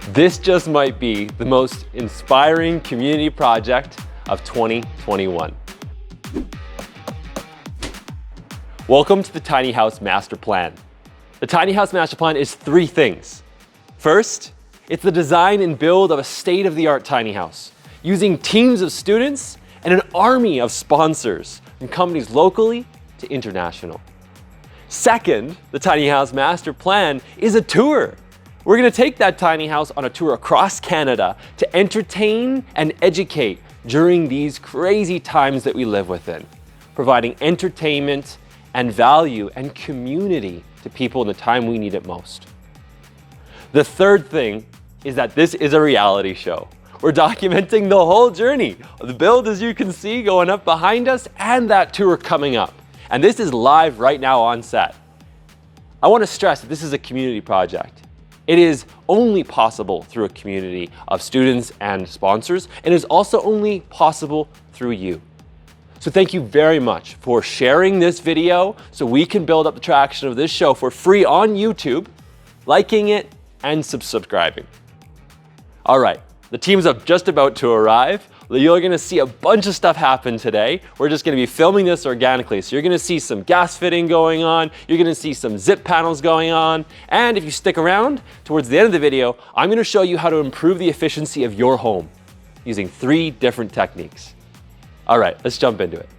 This just might be the most inspiring community project of 2021. Welcome to the Tiny House Master Plan. The Tiny House Master Plan is 3 things. First, it's the design and build of a state-of-the-art tiny house, using teams of students and an army of sponsors from companies locally to international. Second, the Tiny House Master Plan is a tour. We're going to take that tiny house on a tour across Canada to entertain and educate during these crazy times that we live within, providing entertainment and value and community to people in the time we need it most. The third thing is that this is a reality show. We're documenting the whole journey of the build, as you can see, going up behind us, and that tour coming up. And this is live right now on set. I want to stress that this is a community project. It is only possible through a community of students and sponsors, and is also only possible through you. So thank you very much for sharing this video so we can build up the traction of this show for free on YouTube, liking it, and subscribing. All right, the teams are just about to arrive. You're gonna see a bunch of stuff happen today. We're just gonna be filming this organically. So you're gonna see some gas fitting going on, you're gonna see some zip panels going on, and if you stick around, towards the end of the video, I'm gonna show you how to improve the efficiency of your home using 3 different techniques. All right, let's jump into it.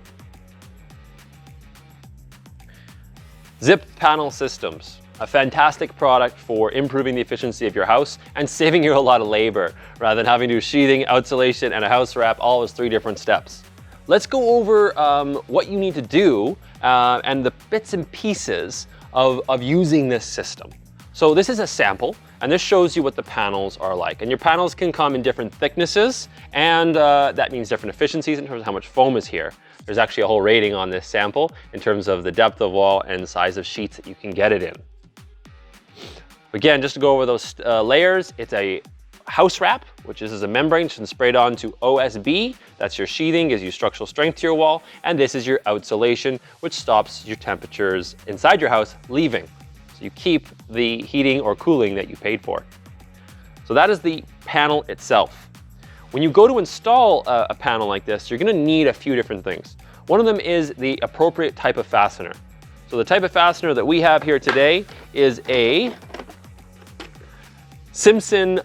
Zip panel systems. A fantastic product for improving the efficiency of your house and saving you a lot of labor rather than having to do sheathing, outsulation, and a house wrap all as 3 different steps. Let's go over what you need to do and the bits and pieces of using this system. So this is a sample, and this shows you what the panels are like. And your panels can come in different thicknesses, and that means different efficiencies in terms of how much foam is here. There's actually a whole rating on this sample in terms of the depth of wall and size of sheets that you can get it in. Again, just to go over those layers, it's a house wrap, which is a membrane that's sprayed onto OSB. That's your sheathing, gives you structural strength to your wall. And this is your outsulation, which stops your temperatures inside your house leaving. So you keep the heating or cooling that you paid for. So that is the panel itself. When you go to install a panel like this, you're gonna need a few different things. One of them is the appropriate type of fastener. So the type of fastener that we have here today is a Simpson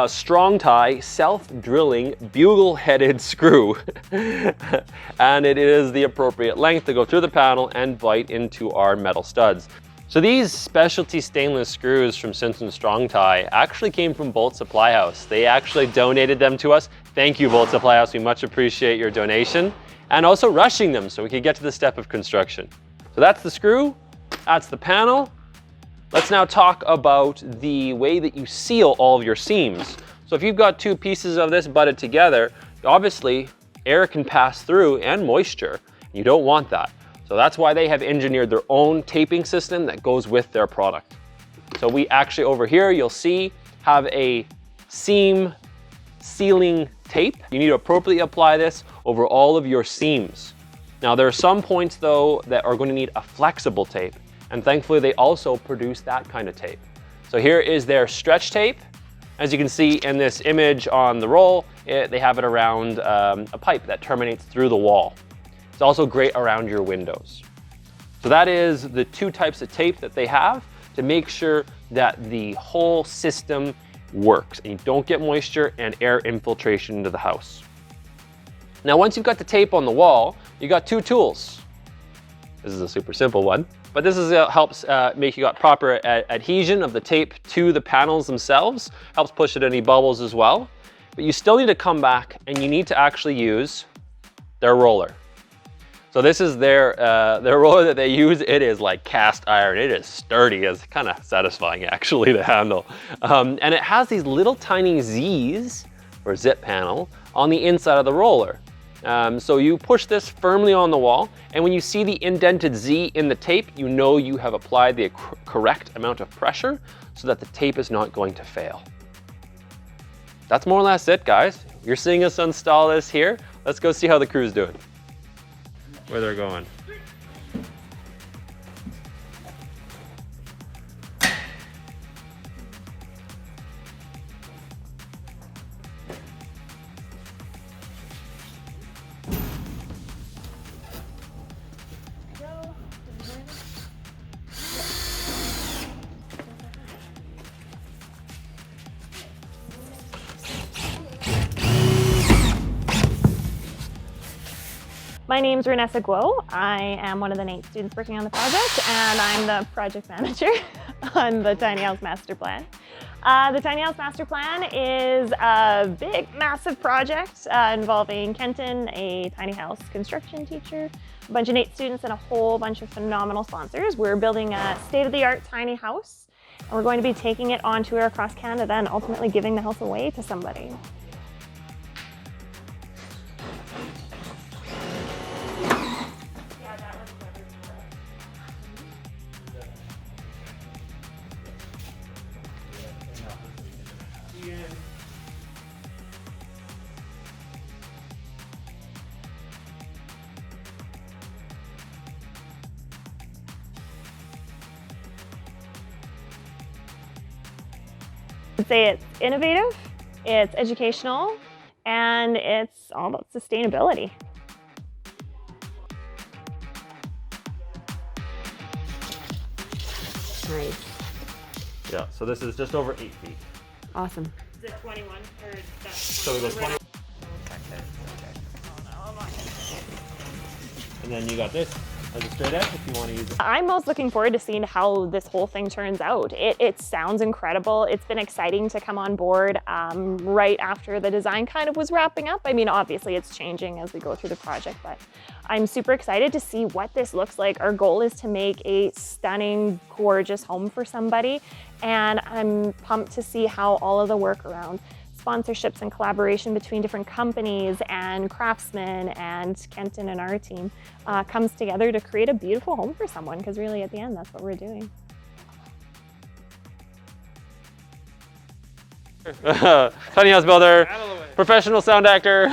strong tie self-drilling bugle-headed screw. And it is the appropriate length to go through the panel and bite into our metal studs. So these specialty stainless screws from Simpson Strong Tie actually came from Bolt Supply House. They actually donated them to us. Thank you, Bolt Supply House. We much appreciate your donation. And also rushing them so we could get to the step of construction. So that's the screw, that's the panel. Let's now talk about the way that you seal all of your seams. So if you've got 2 pieces of this butted together, obviously air can pass through and moisture. You don't want that. So that's why they have engineered their own taping system that goes with their product. So we actually over here, you'll see, have a seam sealing tape. You need to appropriately apply this over all of your seams. Now there are some points though that are going to need a flexible tape. And thankfully, they also produce that kind of tape. So here is their stretch tape. As you can see in this image on the roll, they have it around a pipe that terminates through the wall. It's also great around your windows. So that is the 2 types of tape that they have to make sure that the whole system works and you don't get moisture and air infiltration into the house. Now, once you've got the tape on the wall, you got 2 tools. This is a super simple one. But this helps make you got proper adhesion of the tape to the panels themselves, helps push out any bubbles as well. But you still need to come back and you need to actually use their roller. So this is their roller that they use. It is like cast iron. It is sturdy. It's kind of satisfying actually to handle. And it has these little tiny Z's, or zip panel, on the inside of the roller. So you push this firmly on the wall, and when you see the indented Z in the tape, you know you have applied the correct amount of pressure so that the tape is not going to fail. That's more or less it, guys. You're seeing us install this here. Let's go see how the crew's doing. Where they're going. My name's Ranessa. I am one of the 8 students working on the project, and I'm the project manager on the Tiny House Master Plan. The Tiny House Master Plan is a big, massive project involving Kenton, a tiny house construction teacher, a bunch of 8 students, and a whole bunch of phenomenal sponsors. We're building a state-of-the-art tiny house, and we're going to be taking it on tour across Canada and ultimately giving the house away to somebody. I'd say it's innovative, it's educational, and it's all about sustainability. Nice. Yeah, so this is just over 8 feet. Awesome. Is it 21 or is that? So we go 20. And then you got this as a straight edge if you want to use it. I'm most looking forward to seeing how this whole thing turns out. It sounds incredible. It's been exciting to come on board right after the design kind of was wrapping up. I mean, obviously it's changing as we go through the project, but I'm super excited to see what this looks like. Our goal is to make a stunning, gorgeous home for somebody, and I'm pumped to see how all of the work around sponsorships and collaboration between different companies and craftsmen and Kenton and our team comes together to create a beautiful home for someone, because really at the end that's what we're doing. Tiny house builder, professional sound actor.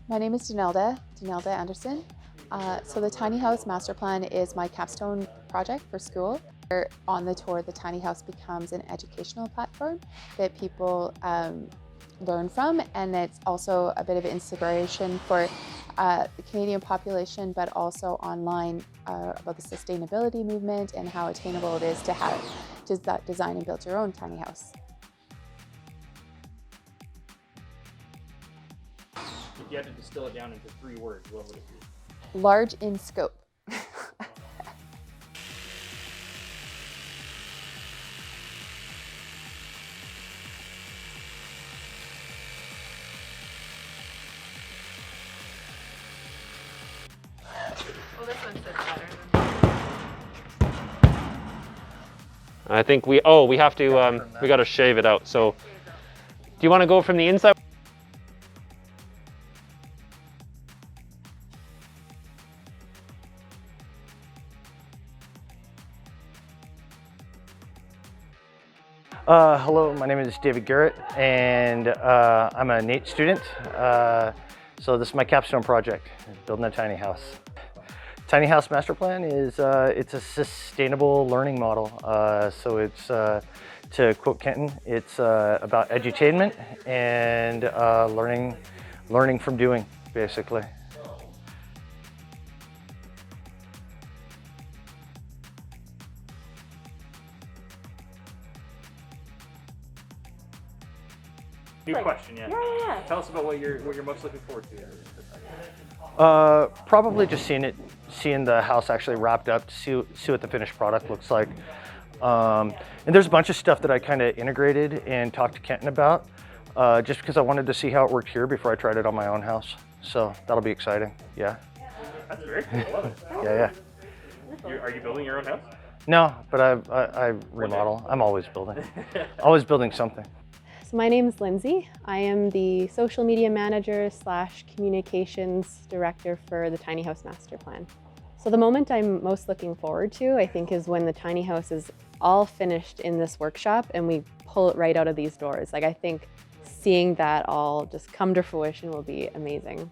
My name is Donalda Anderson. So the Tiny House Master Plan is my capstone project for school. On the tour, the Tiny House becomes an educational platform that people learn from, and it's also a bit of inspiration for the Canadian population, but also online about the sustainability movement and how attainable it is to have design and build your own tiny house. If you had to distill it down into 3 words, what would it be? Large in scope. Well, this one sits better. I think we have to, we got to shave it out. So do you want to go from the inside? Hello, my name is David Garrett, and I'm a NAIT student. So this is my capstone project, building a tiny house. Tiny House Master Plan is it's a sustainable learning model. So it's, to quote Kenton, it's about edutainment and learning from doing, basically. New question, yeah. Yeah. Tell us about what you're most looking forward to. Probably just seeing the house actually wrapped up, to see what the finished product looks like. And there's a bunch of stuff that I kind of integrated and talked to Kenton about, just because I wanted to see how it worked here before I tried it on my own house. So that'll be exciting. Yeah. That's very cool. I love it. Yeah. Are you building your own house? No, but I remodel. I'm always building something. So my name is Lindsey. I am the social media manager / communications director for the Tiny House Master Plan. So the moment I'm most looking forward to, I think, is when the tiny house is all finished in this workshop and we pull it right out of these doors. Like, I think seeing that all just come to fruition will be amazing.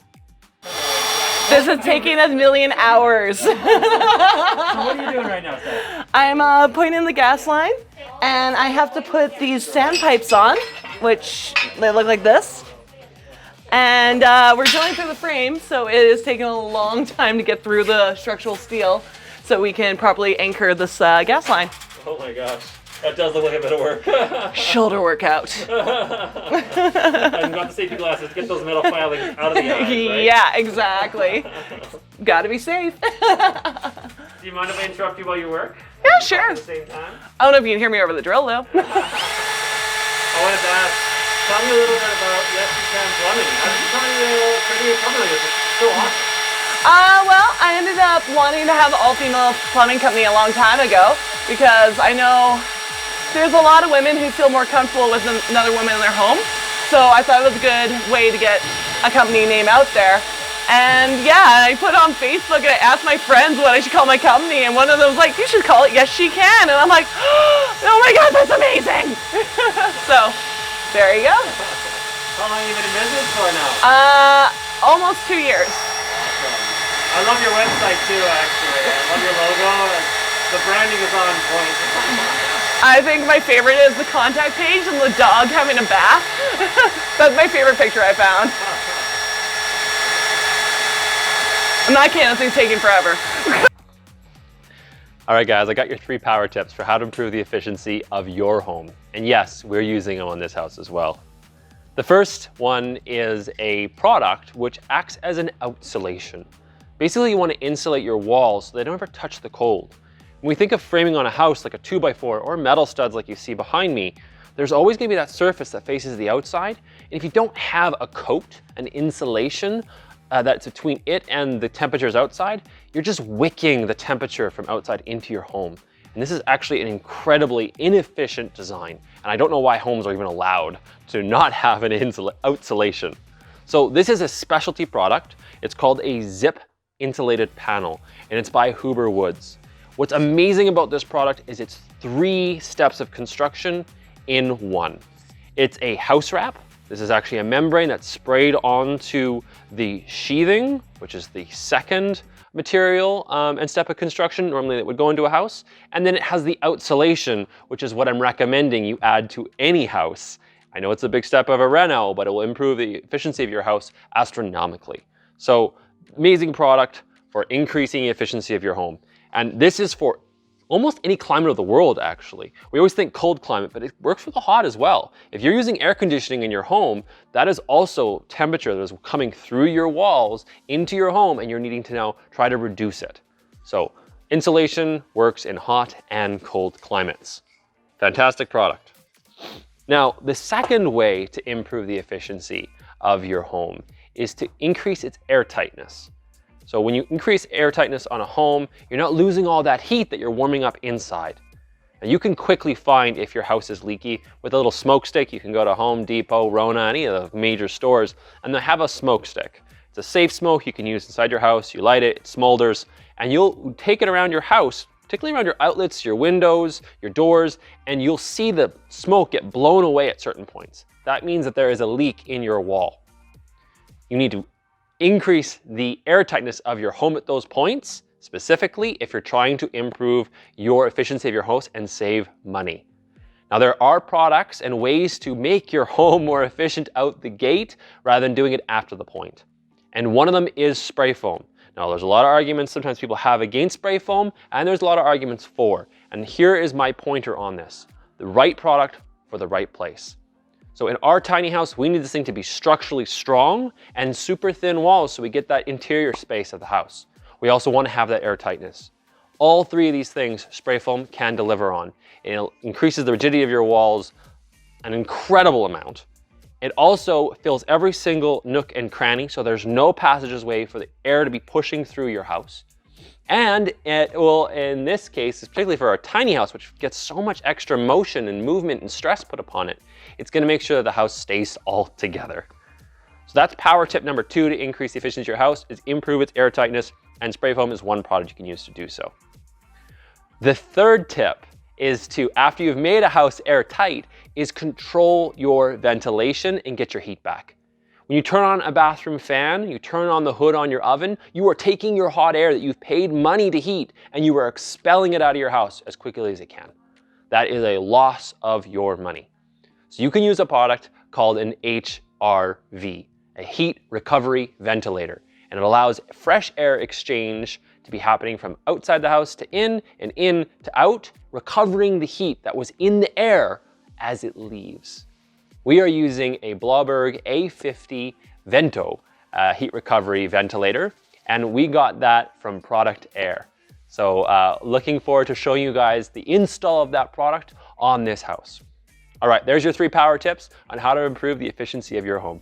This is taking a million hours. So what are you doing right now, Seth? I'm putting in the gas line, and I have to put these sandpipes on, which they look like this. And we're drilling through the frame, so it is taking a long time to get through the structural steel so we can properly anchor this gas line. Oh my gosh, that does look like a bit of work. Shoulder workout. And got the safety glasses to get those metal filings out of the eyes, right? Yeah, exactly. Gotta be safe. Do you mind if I interrupt you while you work? Yeah, sure. At the same time? I don't know if you can hear me over the drill though. I wanted to ask, tell me a little bit about Yes You Can Plumbing. How did you come into your company? It's so awesome. Well, I ended up wanting to have an all-female plumbing company a long time ago because I know there's a lot of women who feel more comfortable with another woman in their home. So I thought it was a good way to get a company name out there. And yeah, I put on Facebook and I asked my friends what I should call my company, and one of them was like, you should call it Yes She Can. And I'm like, oh my God, that's amazing. So there you go. How long have you been in business for now? Almost 2 years. Awesome. I love your website too, actually. I love your logo. The branding is on point. I think my favorite is the contact page and the dog having a bath. That's my favorite picture I found. I'm not kidding, this thing's taking forever. All right, guys, I got your 3 power tips for how to improve the efficiency of your home. And yes, we're using them on this house as well. The first one is a product which acts as an outsulation. Basically, you want to insulate your walls so they don't ever touch the cold. When we think of framing on a house like a 2x4 or metal studs like you see behind me, there's always going to be that surface that faces the outside. And if you don't have a coat, an insulation, that's between it and the temperatures outside, you're just wicking the temperature from outside into your home. And this is actually an incredibly inefficient design. And I don't know why homes are even allowed to not have an outsulation. So this is a specialty product. It's called a zip insulated panel, and it's by Huber Woods. What's amazing about this product is it's 3 steps of construction in one. It's a house wrap. This is actually a membrane that's sprayed onto the sheathing, which is the second material and step of construction normally that would go into a house. And then it has the outsulation, which is what I'm recommending you add to any house. I know it's a big step of a reno, but it will improve the efficiency of your house astronomically. So amazing product for increasing the efficiency of your home. And this is for almost any climate of the world, actually. We always think cold climate, but it works for the hot as well. If you're using air conditioning in your home, that is also temperature that is coming through your walls into your home, and you're needing to now try to reduce it. So insulation works in hot and cold climates. Fantastic product. Now, the second way to improve the efficiency of your home is to increase its air tightness. So when you increase air tightness on a home, you're not losing all that heat that you're warming up inside. And you can quickly find if your house is leaky with a little smoke stick. You can go to Home Depot, Rona, any of the major stores, and they have a smoke stick. It's a safe smoke you can use inside your house. You light it, it smolders, and you'll take it around your house, particularly around your outlets, your windows, your doors, and you'll see the smoke get blown away at certain points. That means that there is a leak in your wall. You need to increase the air tightness of your home at those points, specifically if you're trying to improve your efficiency of your house and save money. Now, there are products and ways to make your home more efficient out the gate rather than doing it after the point. And one of them is spray foam. Now, there's a lot of arguments sometimes people have against spray foam, and there's a lot of arguments for. And here is my pointer on this: the right product for the right place. So in our tiny house, we need this thing to be structurally strong and super thin walls so we get that interior space of the house. We also want to have that air tightness. All 3 of these things spray foam can deliver on. It increases the rigidity of your walls an incredible amount. It also fills every single nook and cranny, so there's no passageway for the air to be pushing through your house. And it will, in this case, particularly for our tiny house, which gets so much extra motion and movement and stress put upon it, it's going to make sure that the house stays all together. So that's power tip number 2 to increase the efficiency of your house, is improve its air tightness, and spray foam is one product you can use to do so. The third tip is to, after you've made a house airtight, is control your ventilation and get your heat back. When you turn on a bathroom fan, you turn on the hood on your oven, you are taking your hot air that you've paid money to heat and you are expelling it out of your house as quickly as you can. That is a loss of your money. So you can use a product called an HRV, a heat recovery ventilator. And it allows fresh air exchange to be happening from outside the house to in and in to out, recovering the heat that was in the air as it leaves. We are using a Blauberg A50 Vento heat recovery ventilator, and we got that from Product Air. So looking forward to showing you guys the install of that product on this house. All right, there's your 3 power tips on how to improve the efficiency of your home.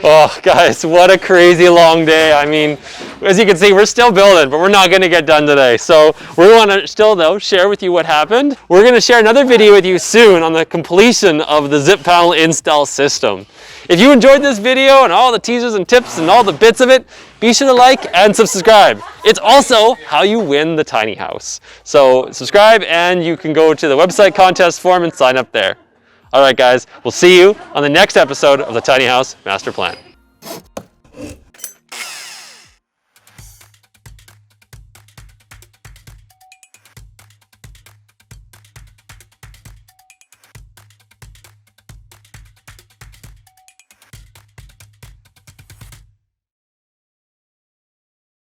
Oh, guys, what a crazy long day. I mean, as you can see, we're still building, but we're not going to get done today. So we want to still, though, share with you what happened. We're going to share another video with you soon on the completion of the zip panel install system. If you enjoyed this video and all the teasers and tips and all the bits of it, be sure to like and subscribe. It's also how you win the tiny house. So subscribe, and you can go to the website contest form and sign up there. All right, guys, we'll see you on the next episode of the Tiny House Master Plan.